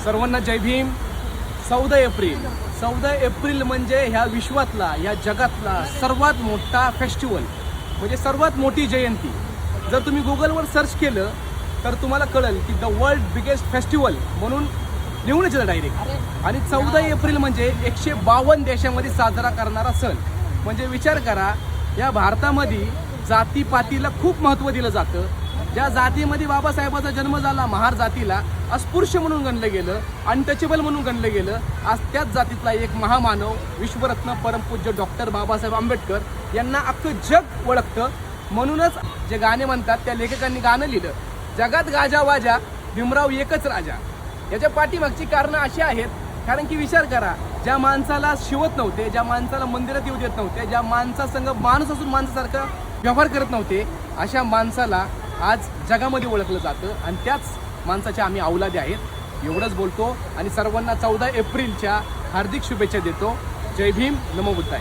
सर्वांना जय भीम. 14 एप्रिल म्हणजे ह्या विश्वातला, ह्या जगातला सर्वात मोठा फेस्टिवल, म्हणजे सर्वात मोठी जयंती. जर तुम्ही गुगलवर सर्च केलं तर तुम्हाला कळेल की द वर्ल्ड बिगेस्ट फेस्टिवल म्हणून लिहूनच येतं डायरेक्ट. आणि 14 एप्रिल म्हणजे 152 देशामध्ये साजरा करणारा सण. म्हणजे विचार करा, या भारतामध्ये जातीपातीला खूप महत्त्व दिलं जातं. ज्या जातीमध्ये बाबासाहेबांचा जन्म झाला, महार जातीला अस्पृश्य म्हणून गणलं गेलं, अनटचेबल म्हणून गणलं गेलं. आज त्याच जातीतला एक महामानव, विश्वरत्न परमपूज्य डॉक्टर बाबासाहेब आंबेडकर यांना अख्खं जग ओळखतं. म्हणूनच जे गाणे म्हणतात त्या लेखकांनी गाणं लिहिलं, जगात गाजा वाजा भीमराव एकच राजा. याच्या पाठीमागची कारणं अशी आहेत, कारण की विचार करा, ज्या माणसाला शिवत नव्हते, ज्या माणसाला मंदिरात येऊ देत नव्हते, ज्या माणसासंग माणूस असून माणसासारखा व्यवहार करत नव्हते, अशा माणसाला आज जगामध्ये ओळखलं जातं. आणि त्याच माणसाचे आम्ही औलादे आहेत. एवढंच बोलतो आणि सर्वांना 14 एप्रिलच्या हार्दिक शुभेच्छा देतो. जय भीम, नमो बुद्धाय.